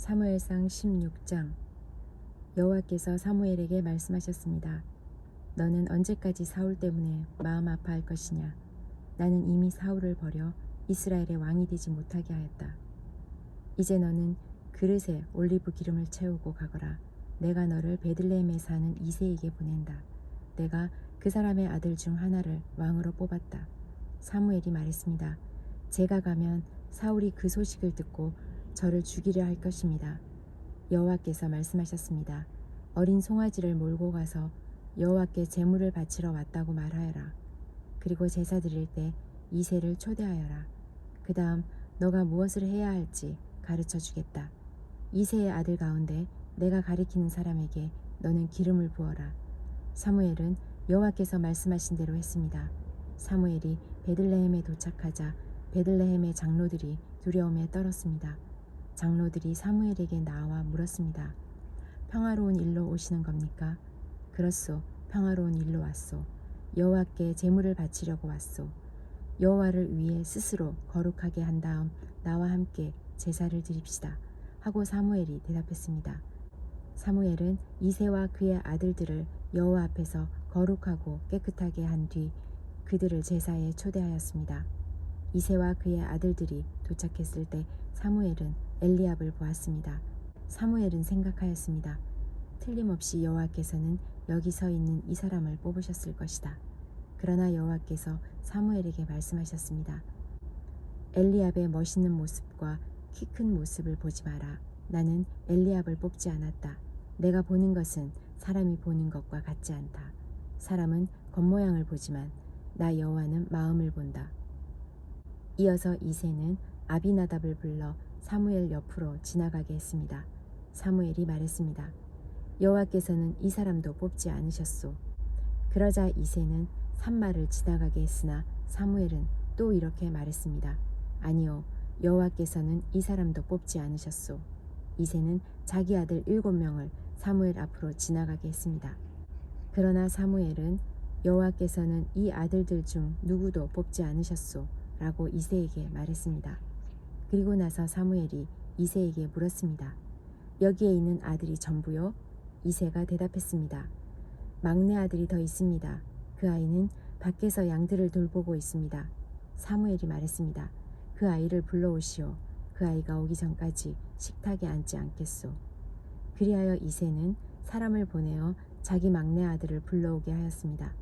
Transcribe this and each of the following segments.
사무엘상 16장. 여호와께서 사무엘에게 말씀하셨습니다. 너는 언제까지 사울 때문에 마음 아파할 것이냐? 나는 이미 사울을 버려 이스라엘의 왕이 되지 못하게 하였다. 이제 너는 그릇에 올리브 기름을 채우고 가거라. 내가 너를 베들레헴에 사는 이새에게 보낸다. 내가 그 사람의 아들 중 하나를 왕으로 뽑았다. 사무엘이 말했습니다. 제가 가면 사울이 그 소식을 듣고 저를 죽이려 할 것입니다. 여호와께서 말씀하셨습니다. 어린 송아지를 몰고 가서 여호와께 제물을 바치러 왔다고 말하여라. 그리고 제사 드릴 때 이새를 초대하여라. 그 다음 너가 무엇을 해야 할지 가르쳐 주겠다. 이새의 아들 가운데 내가 가리키는 사람에게 너는 기름을 부어라. 사무엘은 여호와께서 말씀하신 대로 했습니다. 사무엘이 베들레헴에 도착하자 베들레헴의 장로들이 두려움에 떨었습니다. 장로들이 사무엘에게 나와 물었습니다. 평화로운 일로 오시는 겁니까? 그렇소. 평화로운 일로 왔소. 여호와께 제물을 바치려고 왔소. 여호와를 위해 스스로 거룩하게 한 다음 나와 함께 제사를 드립시다. 하고 사무엘이 대답했습니다. 사무엘은 이새와 그의 아들들을 여호와 앞에서 거룩하고 깨끗하게 한 뒤 그들을 제사에 초대하였습니다. 이새와 그의 아들들이 도착했을 때 사무엘은 엘리압을 보았습니다. 사무엘은 생각하였습니다. 틀림없이 여호와께서는 여기 서 있는 이 사람을 뽑으셨을 것이다. 그러나 여호와께서 사무엘에게 말씀하셨습니다. 엘리압의 멋있는 모습과 키 큰 모습을 보지 마라. 나는 엘리압을 뽑지 않았다. 내가 보는 것은 사람이 보는 것과 같지 않다. 사람은 겉모양을 보지만 나 여호와는 마음을 본다. 이어서 이새는 아비나답을 불러 사무엘 옆으로 지나가게 했습니다. 사무엘이 말했습니다. 여호와께서는 이 사람도 뽑지 않으셨소. 그러자 이새는 산마를 지나가게 했으나 사무엘은 또 이렇게 말했습니다. 아니요, 여호와께서는 이 사람도 뽑지 않으셨소. 이새는 자기 아들 7명을 사무엘 앞으로 지나가게 했습니다. 그러나 사무엘은 여호와께서는 이 아들들 중 누구도 뽑지 않으셨소 라고 이새에게 말했습니다. 그리고 나서 사무엘이 이새에게 물었습니다. 여기에 있는 아들이 전부요? 이새가 대답했습니다. 막내 아들이 더 있습니다. 그 아이는 밖에서 양들을 돌보고 있습니다. 사무엘이 말했습니다. 그 아이를 불러오시오. 그 아이가 오기 전까지 식탁에 앉지 않겠소. 그리하여 이새는 사람을 보내어 자기 막내 아들을 불러오게 하였습니다.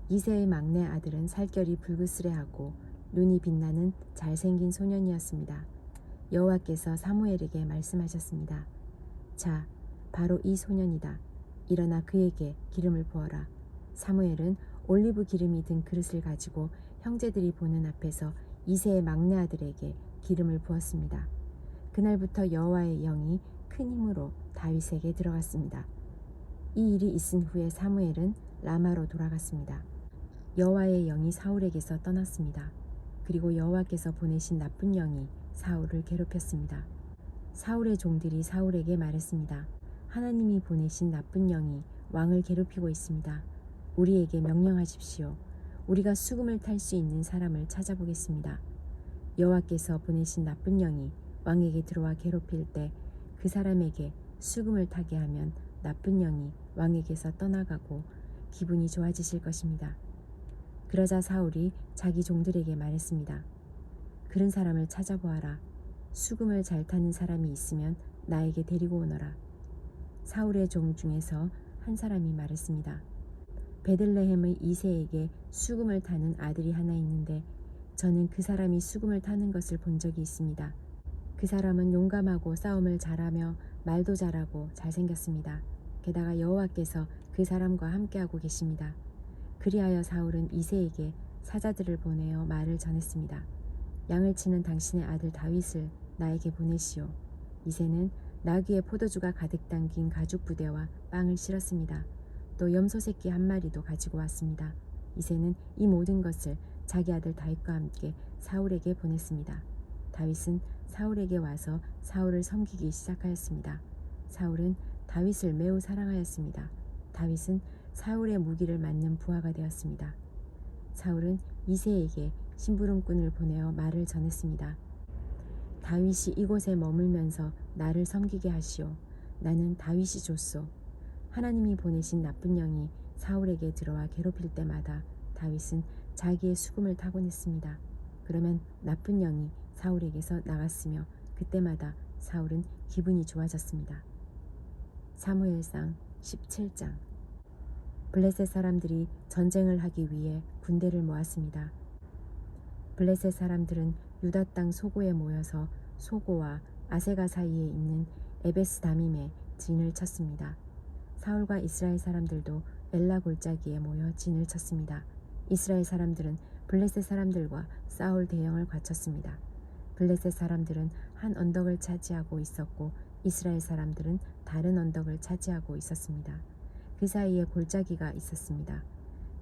이새의 막내 아들은 살결이 붉으스레하고 눈이 빛나는 잘생긴 소년이었습니다. 여호와께서 사무엘에게 말씀하셨습니다. 자, 바로 이 소년이다. 일어나 그에게 기름을 부어라. 사무엘은 올리브 기름이 든 그릇을 가지고 형제들이 보는 앞에서 이새의 막내 아들에게 기름을 부었습니다. 그날부터 여호와의 영이 큰 힘으로 다윗에게 들어갔습니다. 이 일이 있은 후에 사무엘은 라마로 돌아갔습니다. 여호와의 영이 사울에게서 떠났습니다. 그리고 여호와께서 보내신 나쁜 영이 사울을 괴롭혔습니다. 사울의 종들이 사울에게 말했습니다. 하나님이 보내신 나쁜 영이 왕을 괴롭히고 있습니다. 우리에게 명령하십시오. 우리가 수금을 탈 수 있는 사람을 찾아보겠습니다. 여호와께서 보내신 나쁜 영이 왕에게 들어와 괴롭힐 때 그 사람에게 수금을 타게 하면 나쁜 영이 왕에게서 떠나가고 기분이 좋아지실 것입니다. 그러자 사울이 자기 종들에게 말했습니다. 그런 사람을 찾아보아라. 수금을 잘 타는 사람이 있으면 나에게 데리고 오너라. 사울의 종 중에서 한 사람이 말했습니다. 베들레헴의 이새에게 수금을 타는 아들이 하나 있는데 저는 그 사람이 수금을 타는 것을 본 적이 있습니다. 그 사람은 용감하고 싸움을 잘하며 말도 잘하고 잘생겼습니다. 게다가 여호와께서 그 사람과 함께하고 계십니다. 그리하여 사울은 이새에게 사자들을 보내어 말을 전했습니다. 양을 치는 당신의 아들 다윗을 나에게 보내시오. 이새는 나귀에 포도주가 가득 담긴 가죽 부대와 빵을 실었습니다. 또 염소 새끼 한 마리도 가지고 왔습니다. 이새는 이 모든 것을 자기 아들 다윗과 함께 사울에게 보냈습니다. 다윗은 사울에게 와서 사울을 섬기기 시작하였습니다. 사울은 다윗을 매우 사랑하였습니다. 다윗은 사울의 무기를 맞는 부하가 되었습니다. 사울은 이새에게 심부름꾼을 보내어 말을 전했습니다. 다윗이 이곳에 머물면서 나를 섬기게 하시오. 나는 다윗이 줬소. 하나님이 보내신 나쁜 영이 사울에게 들어와 괴롭힐 때마다 다윗은 자기의 수금을 타곤했습니다. 그러면 나쁜 영이 사울에게서 나갔으며 그때마다 사울은 기분이 좋아졌습니다. 사무엘상 17장. 블레셋 사람들이 전쟁을 하기 위해 군대를 모았습니다. 블레셋 사람들은 유다 땅 소고에 모여서 소고와 아세가 사이에 있는 에베스 다밈에 진을 쳤습니다. 사울과 이스라엘 사람들도 엘라 골짜기에 모여 진을 쳤습니다. 이스라엘 사람들은 블레셋 사람들과 싸울 대형을 갖췄습니다. 블레셋 사람들은 한 언덕을 차지하고 있었고 이스라엘 사람들은 다른 언덕을 차지하고 있었습니다. 그 사이에 골짜기가 있었습니다.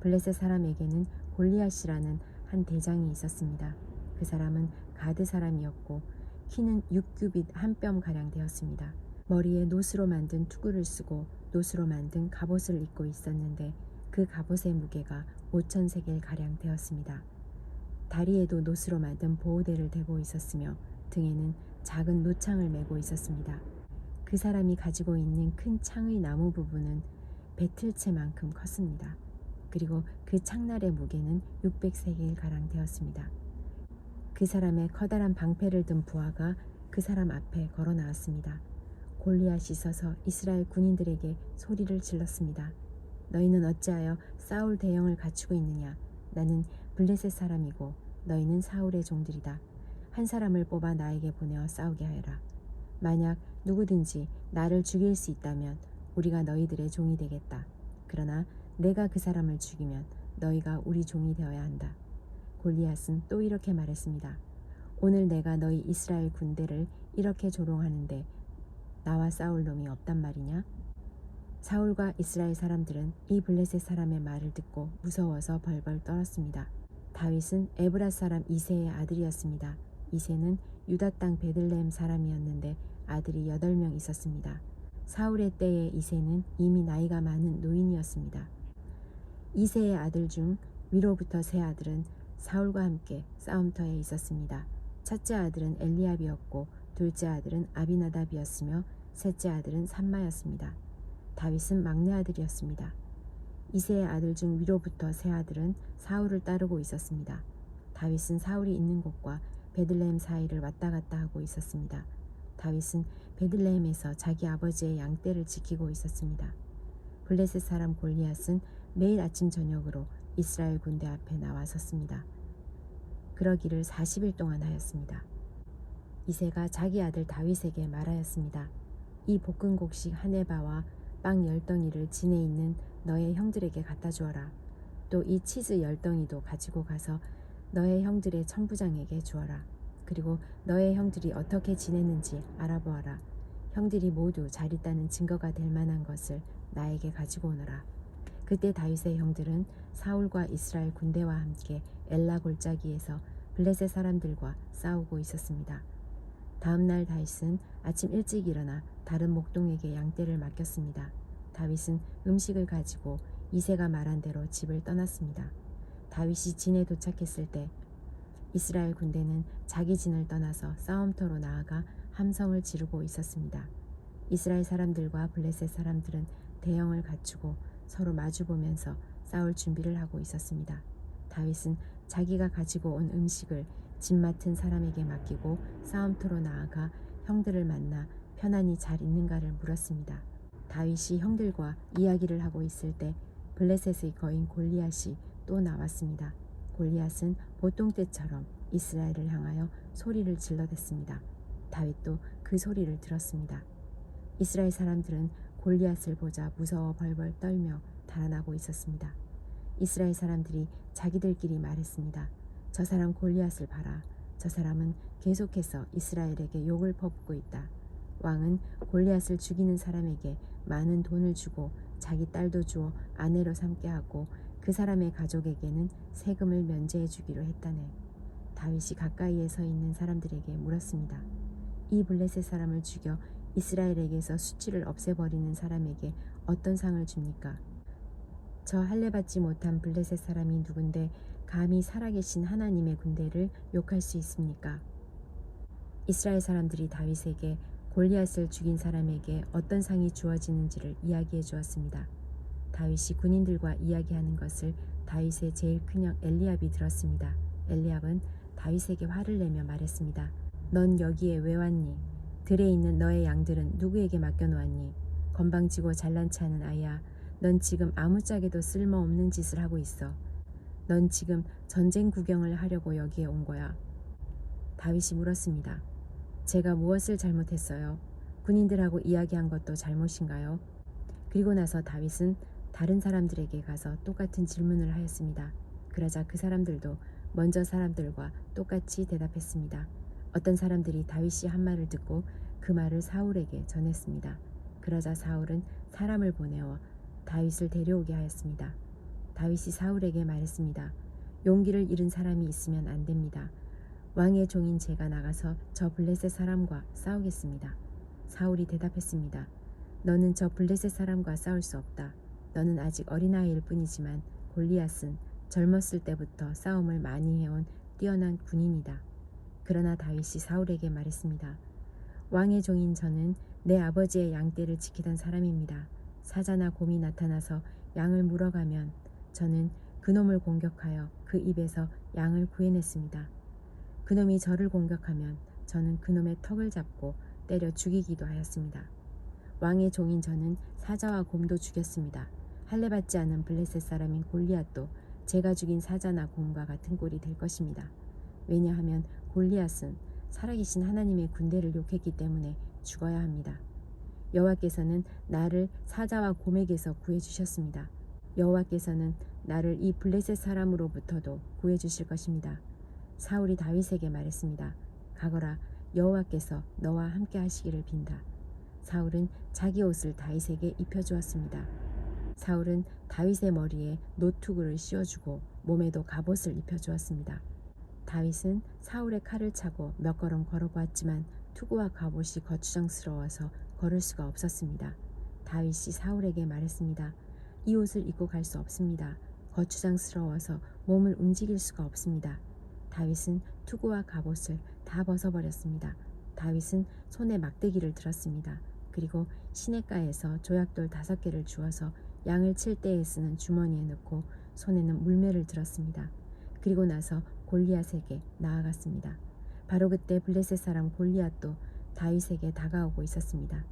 블레셋 사람에게는 골리앗이라는 한 대장이 있었습니다. 그 사람은 가드 사람이었고 키는 6규빗 한 뼘가량 되었습니다. 머리에 노스로 만든 투구를 쓰고 노스로 만든 갑옷을 입고 있었는데 그 갑옷의 무게가 5,000세겔 가량 되었습니다. 다리에도 노스로 만든 보호대를 대고 있었으며 등에는 작은 노창을 메고 있었습니다. 그 사람이 가지고 있는 큰 창의 나무 부분은 배틀채만큼 컸습니다. 그리고 그 창날의 무게는 600세겔 가량 되었습니다. 그 사람의 커다란 방패를 든 부하가 그 사람 앞에 걸어 나왔습니다. 골리앗이 서서 이스라엘 군인들에게 소리를 질렀습니다. 너희는 어찌하여 사울 대형을 갖추고 있느냐? 나는 블레셋 사람이고 너희는 사울의 종들이다. 한 사람을 뽑아 나에게 보내어 싸우게 하여라. 만약 누구든지 나를 죽일 수 있다면 우리가 너희들의 종이 되겠다. 그러나 내가 그 사람을 죽이면 너희가 우리 종이 되어야 한다. 골리앗은 또 이렇게 말했습니다. 오늘 내가 너희 이스라엘 군대를 이렇게 조롱하는데 나와 싸울 놈이 없단 말이냐? 사울과 이스라엘 사람들은 이 블레셋 사람의 말을 듣고 무서워서 벌벌 떨었습니다. 다윗은 에브라 사람 이새의 아들이었습니다. 이새는 유다 땅 베들레헴 사람이었는데 아들이 8명 있었습니다. 사울의 때에 이새는 이미 나이가 많은 노인이었습니다. 이새의 아들 중 위로부터 세 아들은 사울과 함께 싸움터에 있었습니다. 첫째 아들은 엘리압이었고 둘째 아들은 아비나답이었으며 셋째 아들은 삼마였습니다. 다윗은 막내 아들이었습니다. 이새의 아들 중 위로부터 세 아들은 사울을 따르고 있었습니다. 다윗은 사울이 있는 곳과 베들레헴 사이를 왔다 갔다 하고 있었습니다. 다윗은 베들레헴에서 자기 아버지의 양떼를 지키고 있었습니다. 블레셋 사람 골리앗은 매일 아침 저녁으로 이스라엘 군대 앞에 나와 섰습니다. 그러기를 40일 동안 하였습니다. 이새가 자기 아들 다윗에게 말하였습니다. 이 볶은곡식 한 에바와 빵 10덩이를 진에 있는 너의 형들에게 갖다 주어라. 또 이 치즈 10덩이도 가지고 가서 너의 형들의 천부장에게 주어라. 그리고 너의 형들이 어떻게 지내는지 알아보아라. 형들이 모두 잘 있다는 증거가 될 만한 것을 나에게 가지고 오너라. 그때 다윗의 형들은 사울과 이스라엘 군대와 함께 엘라 골짜기에서 블레셋 사람들과 싸우고 있었습니다. 다음 날 다윗은 아침 일찍 일어나 다른 목동에게 양떼를 맡겼습니다. 다윗은 음식을 가지고 이새가 말한 대로 집을 떠났습니다. 다윗이 진에 도착했을 때 이스라엘 군대는 자기 진을 떠나서 싸움터로 나아가 함성을 지르고 있었습니다. 이스라엘 사람들과 블레셋 사람들은 대형을 갖추고 서로 마주보면서 싸울 준비를 하고 있었습니다. 다윗은 자기가 가지고 온 음식을 집 맡은 사람에게 맡기고 싸움터로 나아가 형들을 만나 편안히 잘 있는가를 물었습니다. 다윗이 형들과 이야기를 하고 있을 때 블레셋의 거인 골리앗이 또 나왔습니다. 골리앗은 보통 때처럼 이스라엘을 향하여 소리를 질러댔습니다. 다윗도 그 소리를 들었습니다. 이스라엘 사람들은 골리앗을 보자 무서워 벌벌 떨며 달아나고 있었습니다. 이스라엘 사람들이 자기들끼리 말했습니다. 저 사람 골리앗을 봐라. 저 사람은 계속해서 이스라엘에게 욕을 퍼붓고 있다. 왕은 골리앗을 죽이는 사람에게 많은 돈을 주고 자기 딸도 주어 아내로 삼게 하고 그 사람의 가족에게는 세금을 면제해 주기로 했다네. 다윗이 가까이에 서 있는 사람들에게 물었습니다. 이 블레셋 사람을 죽여 이스라엘에게서 수치를 없애버리는 사람에게 어떤 상을 줍니까? 저 할례받지 못한 블레셋 사람이 누군데 감히 살아계신 하나님의 군대를 욕할 수 있습니까? 이스라엘 사람들이 다윗에게 골리앗을 죽인 사람에게 어떤 상이 주어지는지를 이야기해 주었습니다. 다윗이 군인들과 이야기하는 것을 다윗의 제일 큰형 엘리압이 들었습니다. 엘리압은 다윗에게 화를 내며 말했습니다. 넌 여기에 왜 왔니? 들에 있는 너의 양들은 누구에게 맡겨놓았니? 건방지고 잘난 체 하는 아이야. 넌 지금 아무짝에도 쓸모없는 짓을 하고 있어. 넌 지금 전쟁 구경을 하려고 여기에 온 거야. 다윗이 물었습니다. 제가 무엇을 잘못했어요? 군인들하고 이야기한 것도 잘못인가요? 그리고 나서 다윗은 다른 사람들에게 가서 똑같은 질문을 하였습니다. 그러자 그 사람들도 먼저 사람들과 똑같이 대답했습니다. 어떤 사람들이 다윗이 한 말을 듣고 그 말을 사울에게 전했습니다. 그러자 사울은 사람을 보내어 다윗을 데려오게 하였습니다. 다윗이 사울에게 말했습니다. 용기를 잃은 사람이 있으면 안 됩니다. 왕의 종인 제가 나가서 저 블레셋 사람과 싸우겠습니다. 사울이 대답했습니다. 너는 저 블레셋 사람과 싸울 수 없다. 너는 아직 어린아이일 뿐이지만 골리앗은 젊었을 때부터 싸움을 많이 해온 뛰어난 군인이다. 그러나 다윗이 사울에게 말했습니다. 왕의 종인 저는 내 아버지의 양떼를 지키던 사람입니다. 사자나 곰이 나타나서 양을 물어가면 저는 그놈을 공격하여 그 입에서 양을 구해냈습니다. 그놈이 저를 공격하면 저는 그놈의 턱을 잡고 때려 죽이기도 하였습니다. 왕의 종인 저는 사자와 곰도 죽였습니다. 할례받지 않은 블레셋 사람인 골리앗도 제가 죽인 사자나 곰과 같은 꼴이 될 것입니다. 왜냐하면 골리앗은 살아계신 하나님의 군대를 욕했기 때문에 죽어야 합니다. 여호와께서는 나를 사자와 곰에게서 구해주셨습니다. 여호와께서는 나를 이 블레셋 사람으로부터도 구해주실 것입니다. 사울이 다윗에게 말했습니다. 가거라, 여호와께서 너와 함께 하시기를 빈다. 사울은 자기 옷을 다윗에게 입혀주었습니다. 사울은 다윗의 머리에 노투구를 씌워주고 몸에도 갑옷을 입혀주었습니다. 다윗은 사울의 칼을 차고 몇 걸음 걸어보았지만 투구와 갑옷이 거추장스러워서 걸을 수가 없었습니다. 다윗이 사울에게 말했습니다. 이 옷을 입고 갈 수 없습니다. 거추장스러워서 몸을 움직일 수가 없습니다. 다윗은 투구와 갑옷을 다 벗어버렸습니다. 다윗은 손에 막대기를 들었습니다. 그리고 시냇가에서 조약돌 5개를 주어서 양을 칠 때에 쓰는 주머니에 넣고 손에는 물매를 들었습니다. 그리고 나서 골리앗에게 나아갔습니다. 바로 그때 블레셋 사람 골리앗도 다윗에게 다가오고 있었습니다.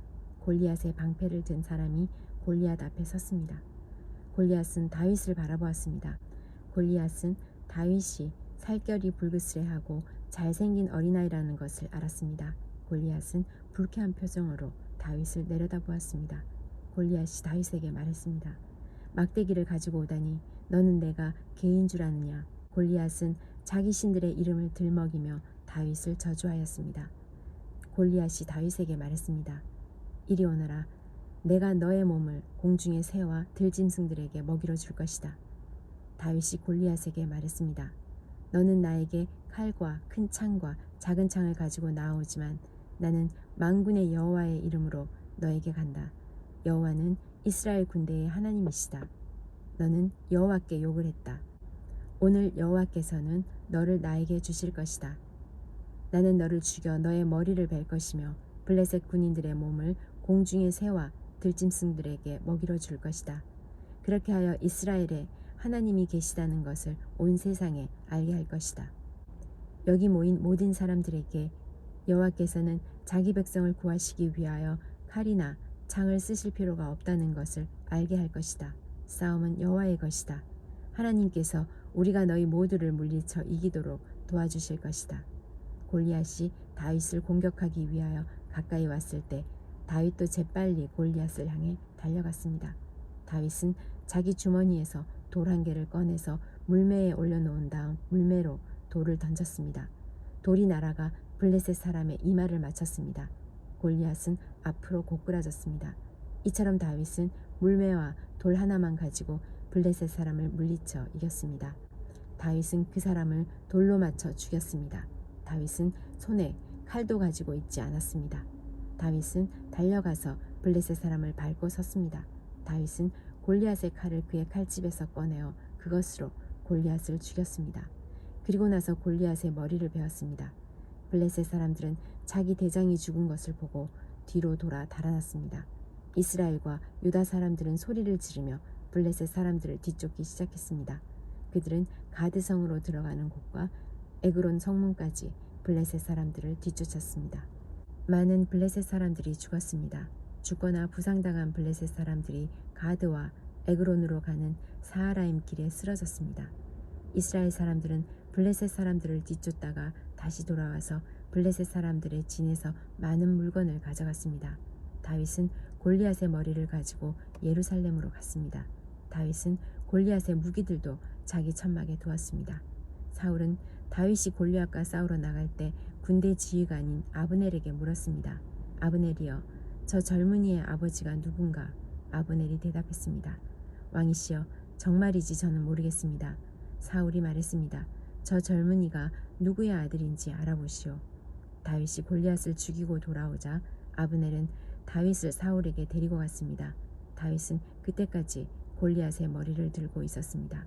골리앗의 방패를 든 사람이 골리앗 앞에 섰습니다. 골리앗은 다윗을 바라보았습니다. 골리앗은 다윗이 살결이 불그스레하고 잘생긴 어린아이라는 것을 알았습니다. 골리앗은 불쾌한 표정으로 다윗을 내려다보았습니다. 골리앗이 다윗에게 말했습니다. 막대기를 가지고 오다니 너는 내가 개인 줄 아느냐. 골리앗은 자기 신들의 이름을 들먹이며 다윗을 저주하였습니다. 골리앗이 다윗에게 말했습니다. 이리 오너라. 내가 너의 몸을 공중의 새와 들짐승들에게 먹이러 줄 것이다. 다윗이 골리앗에게 말했습니다. 너는 나에게 칼과 큰 창과 작은 창을 가지고 나오지만 나는 만군의 여호와의 이름으로 너에게 간다. 여호와는 이스라엘 군대의 하나님이시다. 너는 여호와께 욕을 했다. 오늘 여호와께서는 너를 나에게 주실 것이다. 나는 너를 죽여 너의 머리를 벨 것이며 블레셋 군인들의 몸을 공중의 새와 들짐승들에게 먹이러 줄 것이다. 그렇게 하여 이스라엘에 하나님이 계시다는 것을 온 세상에 알게 할 것이다. 여기 모인 모든 사람들에게 여호와께서는 자기 백성을 구하시기 위하여 칼이나 창을 쓰실 필요가 없다는 것을 알게 할 것이다. 싸움은 여호와의 것이다. 하나님께서 우리가 너희 모두를 물리쳐 이기도록 도와주실 것이다. 골리앗이 다윗을 공격하기 위하여 가까이 왔을 때 다윗도 재빨리 골리앗을 향해 달려갔습니다. 다윗은 자기 주머니에서 돌 1개를 꺼내서 물매에 올려놓은 다음 물매로 돌을 던졌습니다. 돌이 날아가 블레셋 사람의 이마를 맞췄습니다. 골리앗은 앞으로 고꾸라졌습니다. 이처럼 다윗은 물매와 돌 하나만 가지고 블레셋 사람을 물리쳐 이겼습니다. 다윗은 그 사람을 돌로 맞춰 죽였습니다. 다윗은 손에 칼도 가지고 있지 않았습니다. 다윗은 달려가서 블레셋 사람을 밟고 섰습니다. 다윗은 골리앗의 칼을 그의 칼집에서 꺼내어 그것으로 골리앗을 죽였습니다. 그리고 나서 골리앗의 머리를 베었습니다. 블레셋 사람들은 자기 대장이 죽은 것을 보고 뒤로 돌아 달아났습니다. 이스라엘과 유다 사람들은 소리를 지르며 블레셋 사람들을 뒤쫓기 시작했습니다. 그들은 가드성으로 들어가는 곳과 에그론 성문까지 블레셋 사람들을 뒤쫓았습니다. 많은 블레셋 사람들이 죽었습니다. 죽거나 부상당한 블레셋 사람들이 가드와 에그론으로 가는 사하라임 길에 쓰러졌습니다. 이스라엘 사람들은 블레셋 사람들을 뒤쫓다가 다시 돌아와서 블레셋 사람들의 진에서 많은 물건을 가져갔습니다. 다윗은 골리앗의 머리를 가지고 예루살렘으로 갔습니다. 다윗은 골리앗의 무기들도 자기 천막에 두었습니다. 사울은 다윗이 골리앗과 싸우러 나갈 때 군대 지휘관인 아브넬에게 물었습니다. 아브넬이여, 저 젊은이의 아버지가 누군가? 아브넬이 대답했습니다. 왕이시여, 정말이지 저는 모르겠습니다. 사울이 말했습니다. 저 젊은이가 누구의 아들인지 알아보시오. 다윗이 골리앗을 죽이고 돌아오자 아브넬은 다윗을 사울에게 데리고 갔습니다. 다윗은 그때까지 골리앗의 머리를 들고 있었습니다.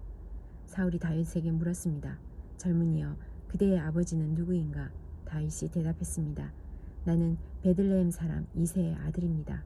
사울이 다윗에게 물었습니다. 젊은이여, 그대의 아버지는 누구인가? 다윗이 대답했습니다. 나는 베들레헴 사람 이새의 아들입니다.